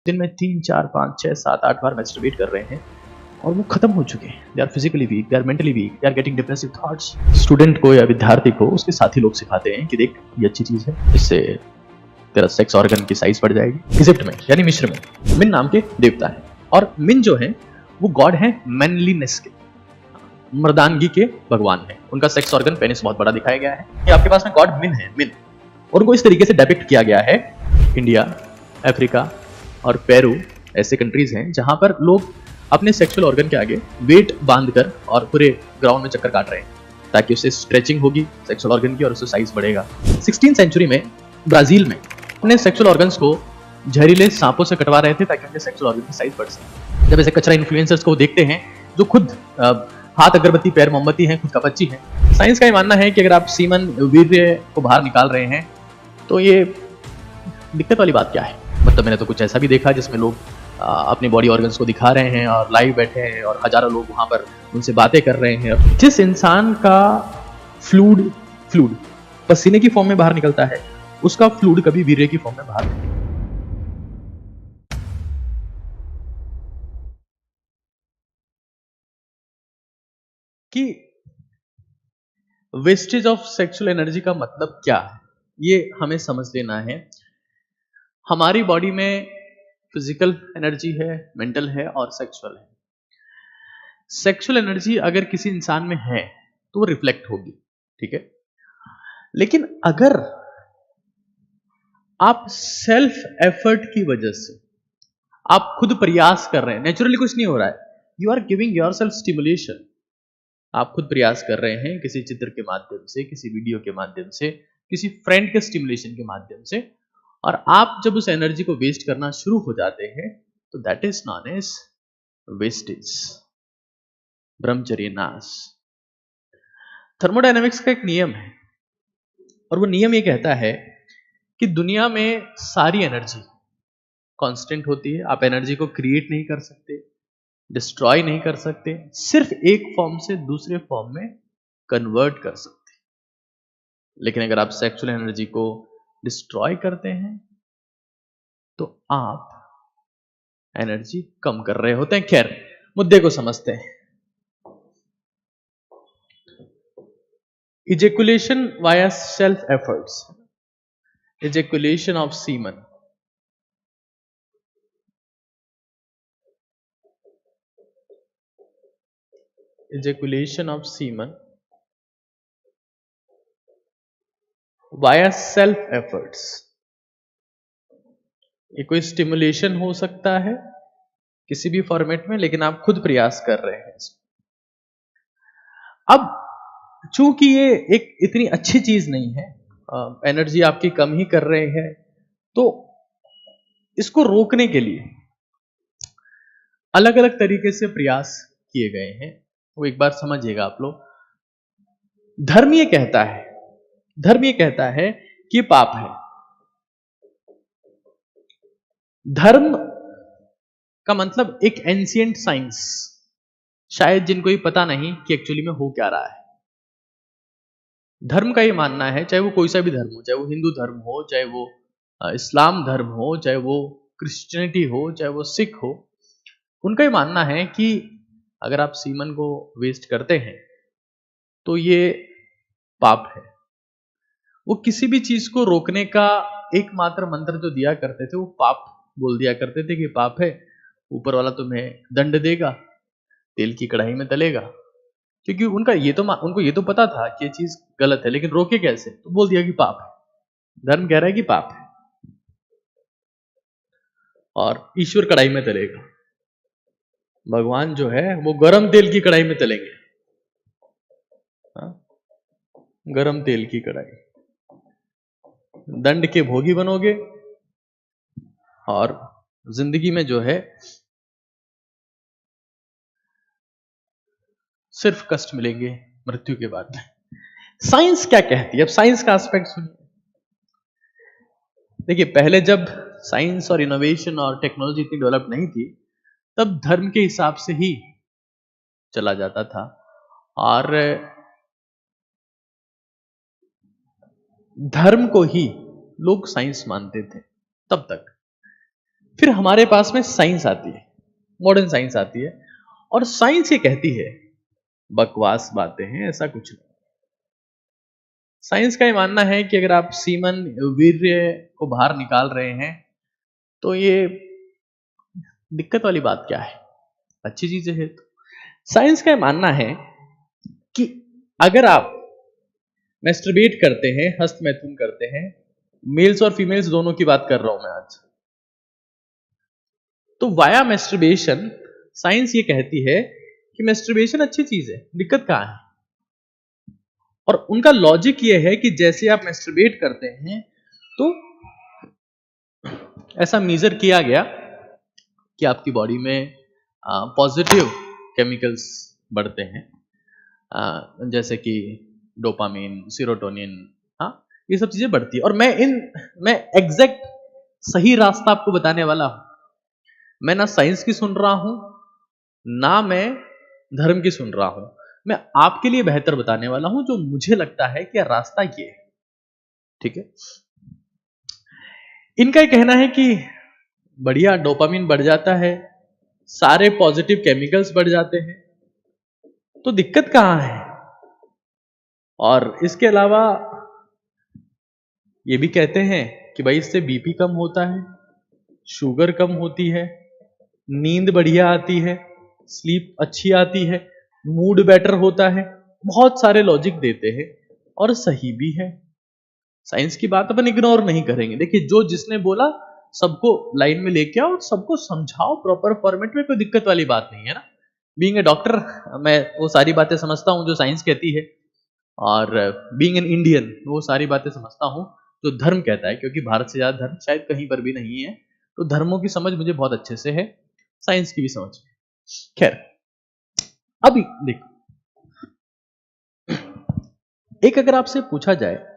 दिन में 3, 4, 5, 6, 7, 8 बार मैस्टरबेट कर रहे हैं और वो खत्म हो चुके हैं। They are physically weak, they are mentally weak, they are getting depressive thoughts. Student को या विद्यार्थी को उसके साथी लोग सिखाते हैं कि देख ये अच्छी चीज है, इससे तेरा सेक्स ऑर्गन की साइज बढ़ जाएगी। इजिप्ट में यानी मिस्र में मिन नाम के देवता है और मिन जो है वो गॉड है मैनलीनेस के, मर्दानगी के भगवान है। उनका सेक्स ऑर्गन पेनिस बहुत बड़ा दिखाया गया है। ये आपके पास में गॉड मिन है, मिन, और उनको इस तरीके से डेपिक्ट किया गया है। इंडिया, अफ्रीका और पेरू ऐसे कंट्रीज हैं जहां पर लोग अपने सेक्सुअल ऑर्गन के आगे वेट बांधकर और पूरे ग्राउंड में चक्कर काट रहे हैं ताकि उससे स्ट्रेचिंग होगी सेक्सुअल ऑर्गन की और उससे साइज बढ़ेगा। 16वीं सेंचुरी में ब्राजील में अपने सेक्सुअल ऑर्गन्स को जहरीले सांपों से कटवा रहे थे ताकि उनके सेक्सुअल ऑर्गन की साइज बढ़ सके। जब ऐसे कचरा इन्फ्लुएंसर्स को देखते हैं जो खुद हाथ अगरबत्ती पैर मोमबत्ती हैं, खुद कपच्ची हैं, साइंस का ये मानना है कि अगर आप सीमन वीर्य को बाहर निकाल रहे हैं तो ये दिक्कत वाली बात क्या है। मतलब मैंने तो कुछ ऐसा भी देखा जिसमें लोग अपने बॉडी ऑर्गन्स को दिखा रहे हैं और लाइव बैठे हैं और हजारों लोग वहां पर उनसे बातें कर रहे हैं। जिस इंसान का फ्लूड पसीने की फॉर्म में बाहर निकलता है उसका फ्लूड कभी वीर्य की फॉर्म में बाहर नहीं। कि वेस्टेज ऑफ सेक्सुअल एनर्जी का मतलब क्या है ये हमें समझ लेना है। हमारी बॉडी में फिजिकल एनर्जी है, मेंटल है और सेक्सुअल है। सेक्सुअल एनर्जी अगर किसी इंसान में है तो वो रिफ्लेक्ट होगी, ठीक है। लेकिन अगर आप सेल्फ एफर्ट की वजह से आप खुद प्रयास कर रहे हैं, नेचुरली कुछ नहीं हो रहा है, you are giving yourself stimulation. आप खुद प्रयास कर रहे हैं किसी चित्र के माध्यम से, किसी वीडियो के माध्यम से, किसी फ्रेंड के स्टिमुलेशन के माध्यम से, और आप जब उस एनर्जी को वेस्ट करना शुरू हो जाते हैं तो that is known as wastage, ब्रह्मचर्य नाश। थर्मोडायनेमिक्स का एक नियम है और वो नियम ये कहता है कि दुनिया में सारी एनर्जी कांस्टेंट होती है। आप एनर्जी को क्रिएट नहीं कर सकते, डिस्ट्रॉय नहीं कर सकते, सिर्फ एक फॉर्म से दूसरे फॉर्म में कन्वर्ट कर सकते। लेकिन अगर आप सेक्सुअल एनर्जी को डिस्ट्रॉय करते हैं तो आप एनर्जी कम कर रहे होते हैं। खैर, मुद्दे को समझते हैं। Ejaculation via self efforts, ejaculation of semen, ejaculation of semen via self efforts, ये कोई स्टिमुलेशन हो सकता है किसी भी फॉर्मेट में, लेकिन आप खुद प्रयास कर रहे हैं। अब चूंकि ये एक इतनी अच्छी चीज नहीं है, एनर्जी आपकी कम ही कर रहे हैं, तो इसको रोकने के लिए अलग अलग तरीके से प्रयास किए गए हैं। वो एक बार समझिएगा आप लोग। धर्म ये कहता है कि पाप है। धर्म का मतलब एक एंशिएंट साइंस, शायद जिनको ये पता नहीं कि एक्चुअली में हो क्या रहा है। धर्म का ये मानना है, चाहे वो कोई सा भी धर्म हो, चाहे वो हिंदू धर्म हो, चाहे वो इस्लाम धर्म हो, चाहे वो क्रिश्चियनिटी हो, चाहे वो सिख हो, उनका ये मानना है कि अगर आप सीमन को वेस्ट करते हैं तो ये पाप है। वो किसी भी चीज को रोकने का एकमात्र मंत्र जो दिया करते थे वो पाप बोल दिया करते थे कि पाप है, ऊपर वाला तुम्हें दंड देगा, तेल की कढ़ाई में तलेगा। क्योंकि उनको ये तो पता था कि ये चीज गलत है, लेकिन रोके कैसे, तो बोल दिया कि पाप है। धर्म कह रहा है कि पाप है और ईश्वर कढ़ाई में तलेगा। भगवान जो है वो गरम तेल की कढ़ाई में तलेंगे, गरम तेल की कढ़ाई, दंड के भोगी बनोगे और जिंदगी में जो है सिर्फ कष्ट मिलेंगे मृत्यु के बाद। साइंस क्या कहती है, अब साइंस का एस्पेक्ट सुनिए। देखिए, पहले जब साइंस और इनोवेशन और टेक्नोलॉजी इतनी डेवलप नहीं थी तब धर्म के हिसाब से ही चला जाता था और धर्म को ही लोग साइंस मानते थे तब तक। फिर हमारे पास में साइंस आती है, मॉडर्न साइंस आती है, और साइंस ये कहती है बकवास बातें हैं, ऐसा कुछ नहीं। साइंस का ये मानना है कि अगर आप सीमन वीर्य को बाहर निकाल रहे हैं तो ये दिक्कत वाली बात क्या है, अच्छी चीज है। तो साइंस का ये मानना है कि अगर आप मैस्टरबेट करते हैं, हस्त मैथुन करते हैं, मेल्स और फीमेल्स दोनों की बात कर रहा हूं मैं आज, तो वाया मैस्टरबेशन साइंस ये कहती है कि मैस्टरबेशन अच्छी चीज है, दिक्कत कहां है। और उनका लॉजिक ये है कि जैसे आप मैस्टरबेट करते हैं तो ऐसा मेजर किया गया कि आपकी बॉडी में पॉजिटिव केमिकल्स बढ़ते हैं, जैसे कि डोपामिन, सीरोटोनिन, हाँ, ये सब चीजें बढ़ती है। और मैं एग्जैक्ट सही रास्ता आपको बताने वाला हूं। मैं ना साइंस की सुन रहा हूं, ना मैं धर्म की सुन रहा हूं, मैं आपके लिए बेहतर बताने वाला हूं जो मुझे लगता है कि रास्ता ये है। ठीक है, इनका कहना है कि बढ़िया डोपामिन बढ़ जाता है, सारे पॉजिटिव केमिकल्स बढ़ जाते हैं, तो दिक्कत कहां है। और इसके अलावा ये भी कहते हैं कि भाई इससे बीपी कम होता है, शुगर कम होती है, नींद बढ़िया आती है, स्लीप अच्छी आती है, मूड बेटर होता है। बहुत सारे लॉजिक देते हैं और सही भी है। साइंस की बात अपन इग्नोर नहीं करेंगे। देखिए, जो जिसने बोला सबको लाइन में लेके आओ और सबको समझाओ प्रॉपर फॉर्मेट में, कोई दिक्कत वाली बात नहीं है ना। बीइंग ए डॉक्टर मैं वो सारी बातें समझता हूं जो साइंस कहती है, और बीइंग एन इंडियन वो सारी बातें समझता हूं जो धर्म कहता है, क्योंकि भारत से ज्यादा धर्म शायद कहीं पर भी नहीं है। तो धर्मों की समझ मुझे बहुत अच्छे से है, साइंस की भी समझ है। खैर, अभी देखो, एक अगर आपसे पूछा जाए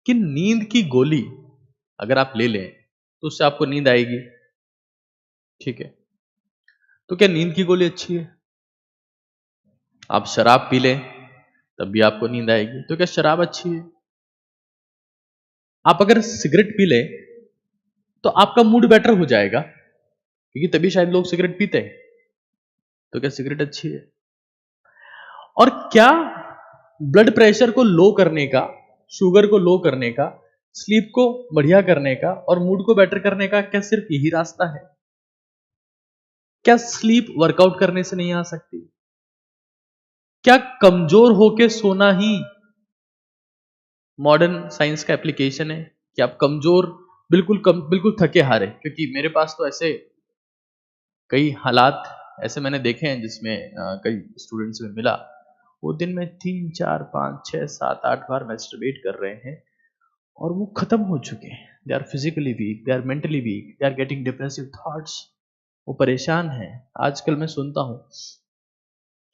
कि नींद की गोली अगर आप ले लें तो उससे आपको नींद आएगी, ठीक है, तो क्या नींद की गोली अच्छी है। आप शराब पी लें तब भी आपको नींद आएगी, तो क्या शराब अच्छी है। आप अगर सिगरेट पी लें तो आपका मूड बेटर हो जाएगा, क्योंकि तभी शायद लोग सिगरेट पीते हैं, तो क्या सिगरेट अच्छी है। और क्या ब्लड प्रेशर को लो करने का, शुगर को लो करने का, स्लीप को बढ़िया करने का और मूड को बेटर करने का क्या सिर्फ यही रास्ता है। क्या स्लीप वर्कआउट करने से नहीं आ सकती। क्या कमजोर होके सोना ही मॉडर्न साइंस का एप्लीकेशन है कि आप कमजोर, बिल्कुल थके हारे। क्योंकि मेरे पास तो ऐसे कई हालात ऐसे मैंने देखे हैं जिसमें कई स्टूडेंट्स में मिला, वो दिन में 3 4 5 6 7 8 बार मैस्टरबेट कर रहे हैं और वो खत्म हो चुके हैं। They are physically weak, they are mentally weak, they are getting depressive thoughts, वो परेशान हैं। आजकल मैं सुनता हूं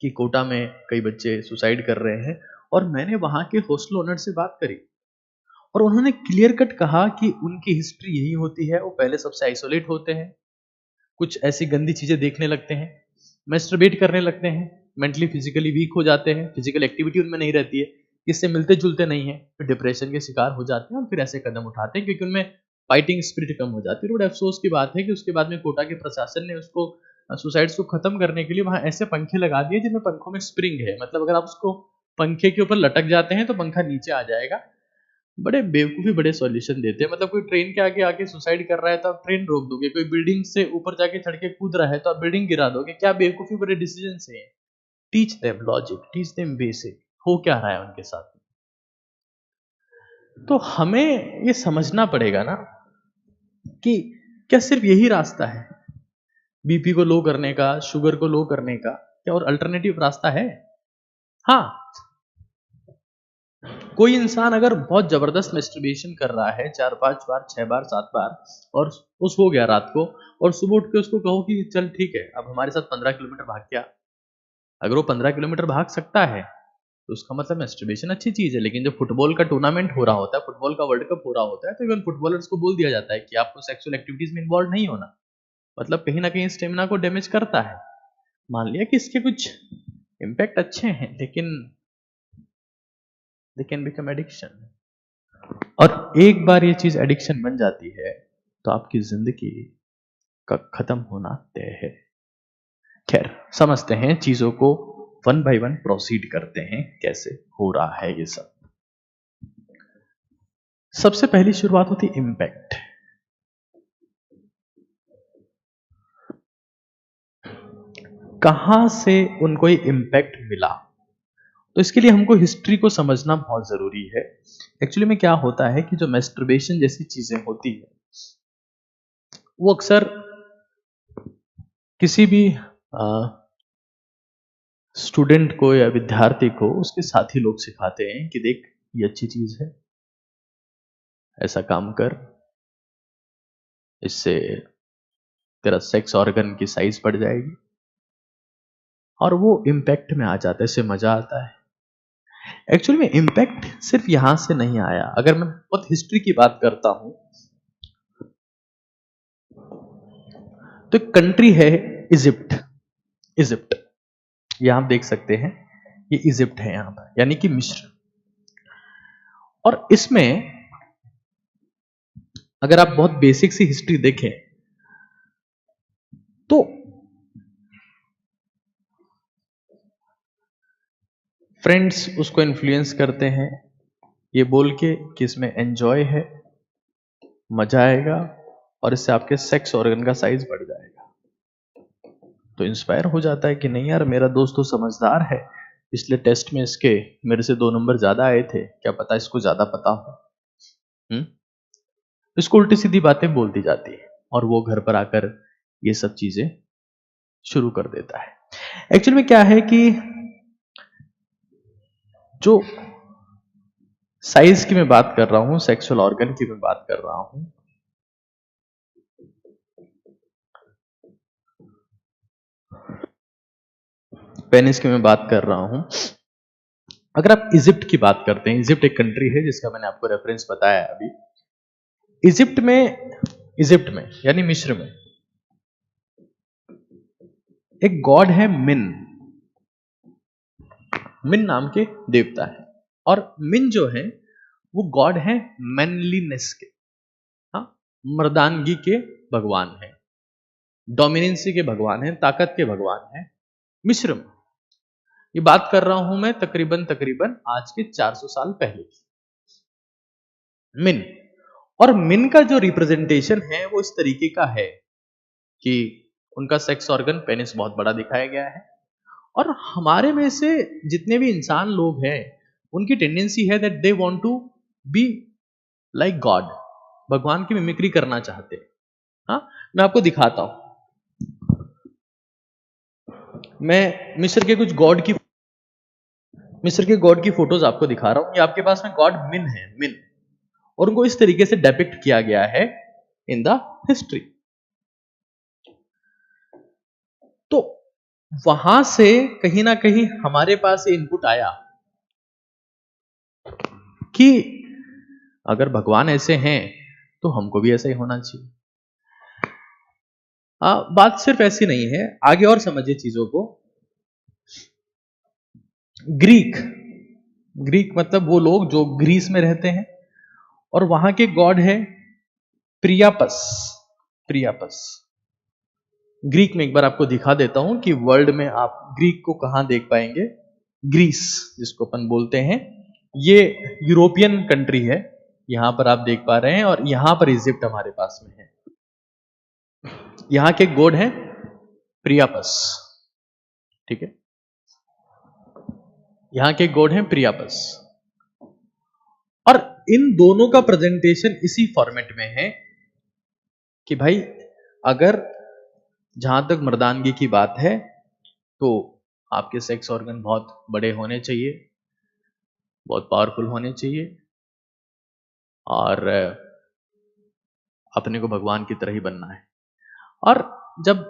कि कोटा में कई बच्चे सुसाइड कर रहे हैं, और मैंने वहां के हॉस्टल ओनर से बात करी और उन्होंने क्लियर कट कहा कि उनकी हिस्ट्री यही होती है। वो पहले सबसे आइसोलेट होते हैं, कुछ ऐसी गंदी चीजें देखने लगते हैं, मैस्टरबेट करने लगते हैं, मेंटली फिजिकली वीक हो जाते हैं, फिजिकल एक्टिविटी उनमें नहीं रहती है, इससे मिलते जुलते नहीं है, फिर डिप्रेशन के शिकार हो जाते हैं और फिर ऐसे कदम उठाते हैं क्योंकि उनमें फाइटिंग स्पिरिट कम हो जाती है। बड़े अफसोस की बात है कि उसके बाद में कोटा के प्रशासन ने उसको सुसाइड्स को खत्म करने के लिए वहां ऐसे पंखे लगा दिए जिनमें पंखों में स्प्रिंग है, मतलब अगर आप उसको पंखे के ऊपर लटक जाते हैं तो पंखा नीचे आ जाएगा। बड़े बेवकूफी बड़े सॉल्यूशन देते हैं। मतलब कोई ट्रेन के आगे आके सुसाइड कर रहा है तो आप ट्रेन रोक दोगे, कोई बिल्डिंग से ऊपर जाके चढ़ के कूद रहा है तो आप बिल्डिंग गिरा दोगे। क्या बेवकूफी बड़े डिसीजन से। Teach them logic, teach them basic, हो क्या रहा है उनके साथ। तो हमें ये समझना पड़ेगा ना कि क्या सिर्फ यही रास्ता है बीपी को लो करने का, शुगर को लो करने का, क्या और अल्टरनेटिव रास्ता है। हाँ, कोई इंसान अगर बहुत जबरदस्त मैस्टरबेशन कर रहा है 4 5 बार, 6 बार, 7 बार, और उस हो गया रात को, और सुबह उठ के उसको कहो कि चल ठीक है अब हमारे साथ 15 किलोमीटर भाग क्या, अगर वो 15 किलोमीटर भाग सकता है तो उसका मतलब मैस्टरबेशन अच्छी चीज है। लेकिन जब फुटबॉल का टूर्नामेंट हो रहा होता है, फुटबॉल का वर्ल्ड कप हो रहा होता है, तो इवन फुटबॉलर्स को बोल दिया जाता है कि आपको सेक्सुअल एक्टिविटीज में इन्वॉल्व नहीं होना, मतलब कहीं ना कहीं स्टेमिना को डैमेज करता है। मान लिया कि इसके कुछ इम्पैक्ट अच्छे हैं, लेकिन दे कैन बिकम एडिक्शन। और एक बार ये चीज एडिक्शन बन जाती है तो आपकी जिंदगी का खत्म होना तय है। खैर, समझते हैं चीजों को, वन बाय वन प्रोसीड करते हैं कैसे हो रहा है ये सब। सबसे पहली शुरुआत होती इम्पैक्ट। कहां से उनको ये इम्पैक्ट मिला, तो इसके लिए हमको हिस्ट्री को समझना बहुत जरूरी है। एक्चुअली में क्या होता है कि जो मैस्टरबेशन जैसी चीजें होती है वो अक्सर किसी भी स्टूडेंट को या विद्यार्थी को उसके साथी लोग सिखाते हैं कि देख ये अच्छी चीज है, ऐसा काम कर, इससे तेरा सेक्स ऑर्गन की साइज बढ़ जाएगी, और वो इम्पैक्ट में आ जाता है, इससे मजा आता है। एक्चुअली में इम्पैक्ट सिर्फ यहां से नहीं आया। अगर मैं बहुत हिस्ट्री की बात करता हूं तो एक कंट्री है इजिप्ट। इजिप्ट यहां आप देख सकते हैं, ये इजिप्ट है यहां पर, यानी कि मिस्र। और इसमें अगर आप बहुत बेसिक सी हिस्ट्री देखें तो फ्रेंड्स उसको इन्फ्लुएंस करते हैं ये बोल के कि इसमें एंजॉय है, मजा आएगा, और इससे आपके सेक्स ऑर्गन का साइज बढ़ जाएगा। तो इंस्पायर हो जाता है कि नहीं यार, मेरा दोस्त तो समझदार है, पिछले टेस्ट में इसके मेरे से 2 नंबर ज्यादा आए थे, क्या पता इसको ज्यादा पता हो। इसको उल्टी सीधी बातें बोल दी जाती है और वो घर पर आकर ये सब चीजें शुरू कर देता है। एक्चुअली में क्या है कि जो साइज की मैं बात कर रहा हूं, सेक्सुअल ऑर्गन की मैं बात कर रहा हूं, पेनिस की मैं बात कर रहा हूं। अगर आप इजिप्ट की बात करते हैं, इजिप्ट एक कंट्री है जिसका मैंने आपको रेफरेंस बताया अभी। इजिप्ट में यानी मिस्र में एक गॉड है मिन। मिन नाम के देवता है, और मिन जो है वो गॉड है मैनलीनेस के, हाँ, मर्दानगी के भगवान है, डोमिनेंसी के भगवान है, ताकत के भगवान है मिस्र में। ये बात कर रहा हूं मैं तकरीबन आज के 400 साल पहले की। मिन, और मिन का जो रिप्रेजेंटेशन है वो इस तरीके का है कि उनका सेक्स ऑर्गन पेनिस बहुत बड़ा दिखाया गया है। और हमारे में से जितने भी इंसान लोग हैं उनकी टेंडेंसी है that they want to be like God, भगवान की मिमिक्री करना चाहते हैं। हाँ, मैं आपको दिखाता हूं, मैं मिस्र के गॉड की फोटोज आपको दिखा रहा हूं। ये आपके पास में गॉड मिन है, मिन, और उनको इस तरीके से डेपिक्ट किया गया है इन द हिस्ट्री। तो वहां से कहीं ना कहीं हमारे पास ये इनपुट आया कि अगर भगवान ऐसे हैं तो हमको भी ऐसा ही होना चाहिए। बात सिर्फ ऐसी नहीं है, आगे और समझिए चीजों को। ग्रीक मतलब वो लोग जो ग्रीस में रहते हैं, और वहां के गॉड है प्रियापस। ग्रीक में एक बार आपको दिखा देता हूं कि वर्ल्ड में आप ग्रीक को कहां देख पाएंगे। ग्रीस जिसको अपन बोलते हैं, ये यूरोपियन कंट्री है, यहां पर आप देख पा रहे हैं, और यहां पर इजिप्ट हमारे पास में है। यहां के गॉड है प्रियापस, ठीक है, यहां के गॉड है प्रियापस। और इन दोनों का प्रेजेंटेशन इसी फॉर्मेट में है कि भाई अगर जहां तक मर्दानगी की बात है तो आपके सेक्स ऑर्गन बहुत बड़े होने चाहिए, बहुत पावरफुल होने चाहिए, और अपने को भगवान की तरह ही बनना है। और जब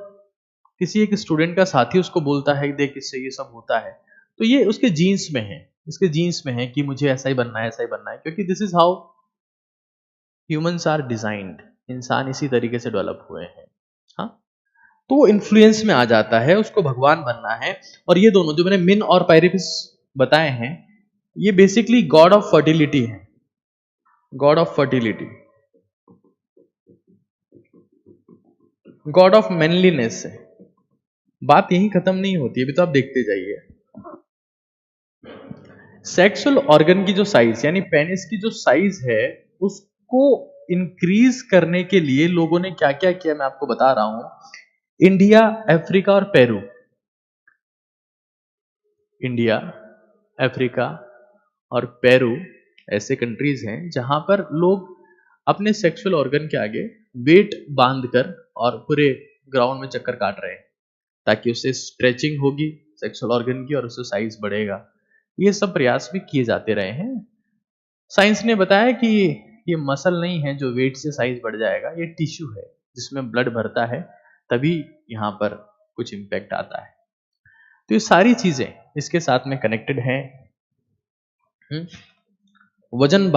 किसी एक स्टूडेंट का साथी उसको बोलता है देख इससे ये सब होता है, तो ये उसके जीन्स में है, इसके जीन्स में है कि मुझे ऐसा ही बनना है, ऐसा ही बनना है, क्योंकि this is how humans are designed. इंसान इसी तरीके से डेवलप हुए हैं। हाँ, तो वो इन्फ्लुएंस में आ जाता है, उसको भगवान बनना है। और ये दोनों जो मैंने मिन और पायरिपिस बताए हैं, ये बेसिकली गॉड ऑफ फर्टिलिटी है, God of fertility. God of manliness है। बात यही खत्म नहीं होती, अभी तो आप देखते जाइए। सेक्सुअल ऑर्गन की जो साइज यानी पेनिस की जो साइज है उसको इंक्रीज करने के लिए लोगों ने क्या क्या किया मैं आपको बता रहा हूं। इंडिया, अफ्रीका और पेरू, इंडिया, अफ्रीका और पेरू ऐसे कंट्रीज हैं जहां पर लोग अपने सेक्सुअल ऑर्गन के आगे वेट बांधकर और पूरे ग्राउंड में चक्कर काट रहे हैं ताकि उससे स्ट्रेचिंग होगी सेक्सुअल ऑर्गन की और उससे साइज बढ़ेगा। ये सब प्रयास भी किए जाते रहे हैं। साइंस ने बताया कि ये मसल नहीं है जो वेट से साइज बढ़ जाएगा, ये टिश्यू है जिसमें ब्लड भरता है, तभी यहाँ पर कुछ इम्पैक्ट आता है। तो ये सारी चीजें इसके साथ में कनेक्टेड हैं। वजन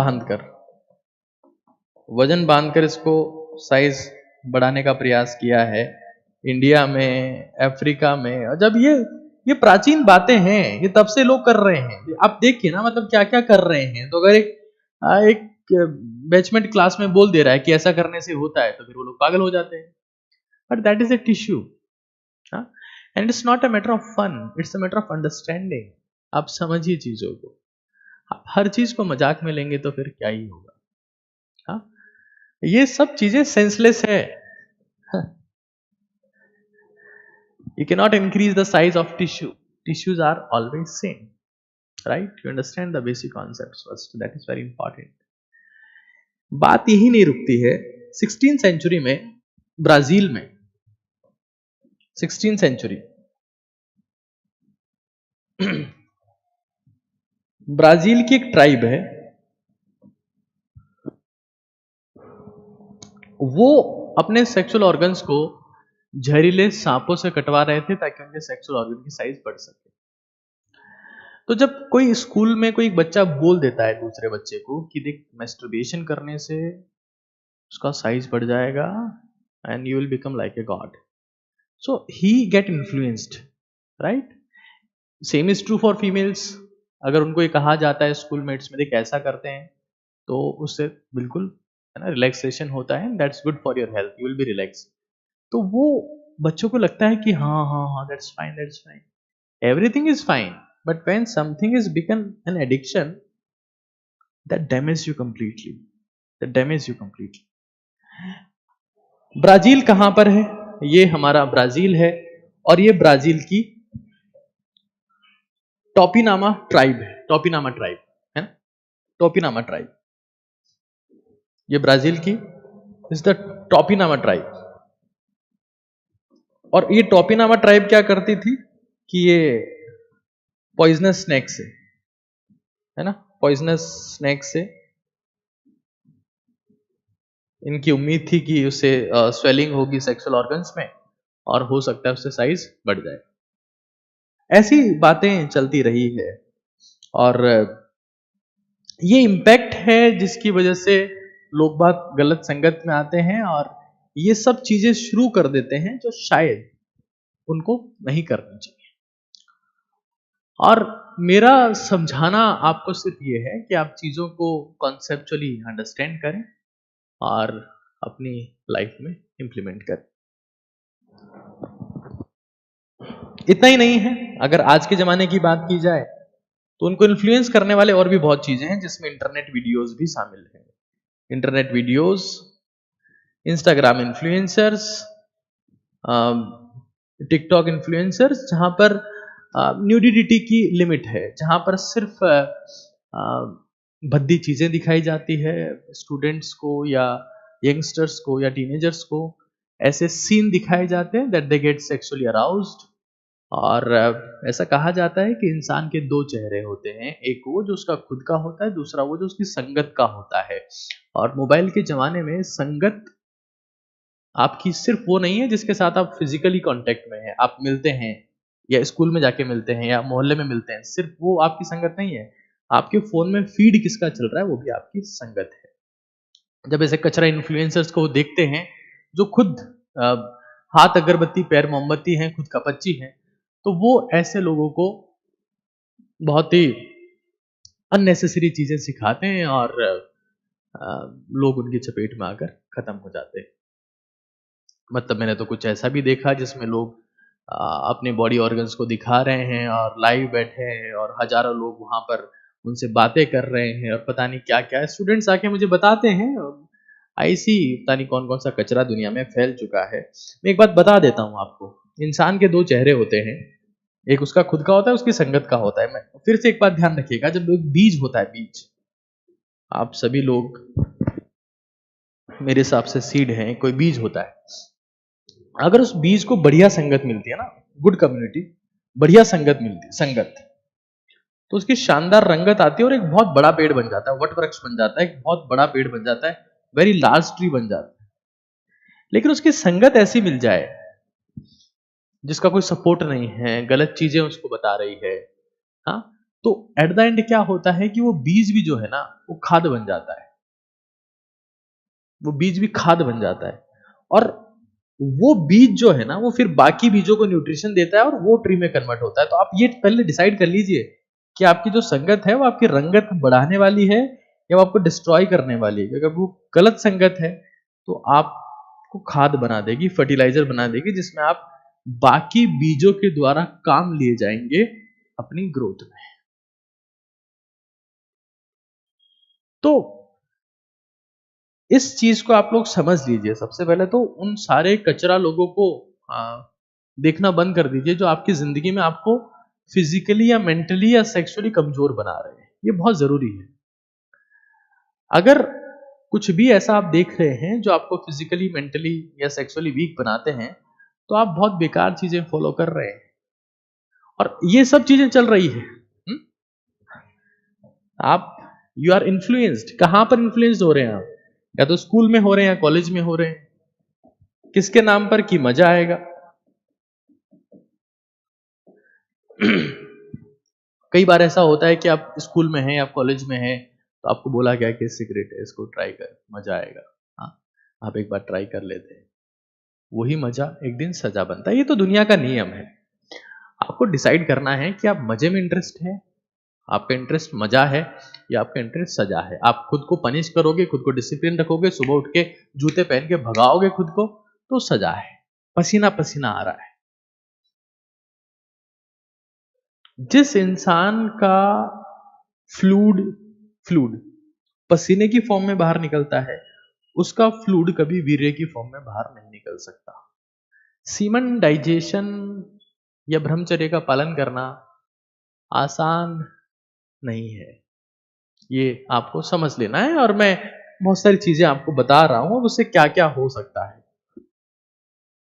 बांधकर इसको साइज बढ़ाने का प्रयास किया है इंडिया में, अफ्रीका में। और जब ये प्राचीन बातें हैं, ये तब से लोग कर रहे हैं। आप देखिए ना, मतलब क्या क्या कर रहे हैं। तो अगर एक बैचमेंट क्लास में बोल दे रहा है कि ऐसा करने से होता है तो फिर वो लोग पागल हो जाते हैं। But that is a tissue and it's not a matter of fun, it's a matter of understanding. आप समझिए चीजों को। आप हर चीज को मजाक में लेंगे तो फिर क्या ही होगा। हाँ, ये सब चीजें सेंसलेस है। You cannot increase the size of tissue. Tissues are always same, right? You understand the basic concepts first. That is very important. बात यही नहीं रुकती है। 16th सेंचुरी में ब्राजील में, 16th सेंचुरी ब्राजील की एक ट्राइब है, वो अपने सेक्सुअल ऑर्गन्स को जहरीले सांपों से कटवा रहे थे ताकि उनके सेक्सुअल ऑर्गन की साइज बढ़ सके। तो जब कोई स्कूल में कोई बच्चा बोल देता है दूसरे बच्चे को कि देख मैस्टरबेशन करने से उसका साइज बढ़ जाएगा and you will become like a god, so he get influenced, right? Same is true for females. अगर उनको ये कहा जाता है स्कूल मेट्स में देख ऐसा करते हैं तो उससे बिल्कुल है ना रिलैक्सेशन होता है, that's good for your health, you will be relax. तो वो बच्चों को लगता है कि हाँ हाँ हाँ that's fine, that's fine, everything is fine. But when something is become an addiction, that damage you completely, that damage you completely. Brazil कहां पर है? ये हमारा ब्राजील है और ये ब्राजील की टोपिनामा ट्राइब है। टोपिनामा ट्राइब है ना, टोपिनामा ट्राइब, ये ब्राजील की इज द टोपिनामा ट्राइब। और ये टोपिनामा ट्राइब क्या करती थी कि ये पॉइजनस स्नेक से, है ना, पॉइजनस स्नेक से इनकी उम्मीद थी कि उससे स्वेलिंग होगी सेक्सुअल ऑर्गन्स में और हो सकता है उससे साइज बढ़ जाए। ऐसी बातें चलती रही है और ये इम्पैक्ट है जिसकी वजह से लोग बात गलत संगत में आते हैं और ये सब चीजें शुरू कर देते हैं जो शायद उनको नहीं करनी चाहिए। और मेरा समझाना आपको सिर्फ ये है कि आप चीजों को कॉन्सेप्चुअली अंडरस्टैंड करें और अपनी लाइफ में इंप्लीमेंट करें। इतना ही नहीं है, अगर आज के जमाने की बात की जाए तो उनको इन्फ्लुएंस करने वाले और भी बहुत चीजें हैं जिसमें इंटरनेट वीडियोस भी शामिल हैं। Internet videos, Instagram influencers, TikTok influencers, जहां पर न्यूडिटी की लिमिट है, जहां पर सिर्फ भद्दी चीजें दिखाई जाती है स्टूडेंट्स को या यंगस्टर्स को या टीनेजर्स को। ऐसे सीन दिखाए जाते हैं that they get sexually aroused. और ऐसा कहा जाता है कि इंसान के दो चेहरे होते हैं, एक वो जो उसका खुद का होता है, दूसरा वो जो उसकी संगत का होता है। और मोबाइल के जमाने में संगत आपकी सिर्फ वो नहीं है जिसके साथ आप फिजिकली कांटेक्ट में हैं, आप मिलते हैं या स्कूल में जाके मिलते हैं या मोहल्ले में मिलते हैं, सिर्फ वो आपकी संगत नहीं है। आपके फोन में फीड किसका चल रहा है वो भी आपकी संगत है। जब ऐसे कचरा इन्फ्लुएंसर्स को देखते हैं जो खुद हाथ अगरबत्ती पैर मोमबत्ती हैं, खुद कपच्ची हैं, तो वो ऐसे लोगों को बहुत ही अननेसेसरी चीजें सिखाते हैं और लोग उनकी चपेट में आकर खत्म हो जाते हैं। मतलब मैंने तो कुछ ऐसा भी देखा जिसमें लोग अपने बॉडी ऑर्गन्स को दिखा रहे हैं और लाइव बैठे हैं और हजारों लोग वहां पर उनसे बातें कर रहे हैं और पता नहीं क्या क्या स्टूडेंट्स आके मुझे बताते हैं। ऐसी पता नहीं कौन कौन सा कचरा दुनिया में फैल चुका है। मैं एक बात बता देता हूँ आपको, इंसान के दो चेहरे होते हैं, एक उसका खुद का होता है, उसकी संगत का होता है। मैं फिर से एक बात ध्यान रखिएगा, जब एक बीज होता है, बीज, आप सभी लोग मेरे हिसाब से सीड हैं, कोई बीज होता है, अगर उस बीज को बढ़िया संगत मिलती है ना, गुड कम्युनिटी, बढ़िया संगत मिलती है, संगत, तो उसकी शानदार रंगत आती है और एक बहुत बड़ा पेड़ बन जाता है, वट वृक्ष बन जाता है, एक बहुत बड़ा पेड़ बन जाता है, वेरी लार्ज ट्री बन जाता है। लेकिन उसकी संगत ऐसी मिल जाए जिसका कोई सपोर्ट नहीं है, गलत चीजें उसको बता रही है, हाँ, तो एट द एंड क्या होता है कि वो बीज भी जो है ना, वो खाद बन जाता है, वो बीज भी खाद बन जाता है। और वो बीज जो है ना, वो फिर बाकी बीजों को न्यूट्रिशन देता है और वो ट्री में कन्वर्ट होता है। तो आप ये पहले डिसाइड कर लीजिए कि आपकी जो संगत है वो आपकी रंगत बढ़ाने वाली है या वो आपको डिस्ट्रॉय करने वाली है। अगर वो गलत संगत है तो आपको खाद बना देगी, फर्टिलाइजर बना देगी, जिसमें आप बाकी बीजों के द्वारा काम लिए जाएंगे अपनी ग्रोथ में। तो इस चीज को आप लोग समझ लीजिए। सबसे पहले तो उन सारे कचरा लोगों को देखना बंद कर दीजिए जो आपकी जिंदगी में आपको फिजिकली या मेंटली या सेक्सुअली कमजोर बना रहे हैं। ये बहुत जरूरी है। अगर कुछ भी ऐसा आप देख रहे हैं जो आपको फिजिकली, मेंटली या सेक्सुअली वीक बनाते हैं, तो आप बहुत बेकार चीजें फॉलो कर रहे हैं और ये सब चीजें चल रही है। आप यू आर इन्फ्लुएंस्ड। कहां पर इन्फ्लुएंस्ड हो रहे हैं आप? या तो स्कूल में हो रहे हैं या कॉलेज में हो रहे हैं। किसके नाम पर? कि मजा आएगा। कई बार ऐसा होता है कि आप स्कूल में हैं या कॉलेज में हैं, तो आपको बोला गया कि सिगरेट है, इसको ट्राई कर, मजा आएगा। हाँ, आप एक बार ट्राई कर लेते हैं, वही मजा एक दिन सजा बनता है। ये तो दुनिया का नियम है। आपको डिसाइड करना है कि आप मजे में इंटरेस्ट है, आपका इंटरेस्ट मजा है, या आपका इंटरेस्ट सजा है। आप खुद को पनिश करोगे, खुद को डिसिप्लिन रखोगे, सुबह उठ के जूते पहन के भगाओगे खुद को, तो सजा है, पसीना पसीना आ रहा है। जिस इंसान का फ्लूड फ्लूड पसीने की फॉर्म में बाहर निकलता है, उसका फ्लूड कभी वीर्य की फॉर्म में बाहर नहीं निकल सकता। सीमन डाइजेशन या ब्रह्मचर्य का पालन करना आसान नहीं है, ये आपको समझ लेना है। और मैं बहुत सारी चीजें आपको बता रहा हूं, अब उससे क्या क्या हो सकता है।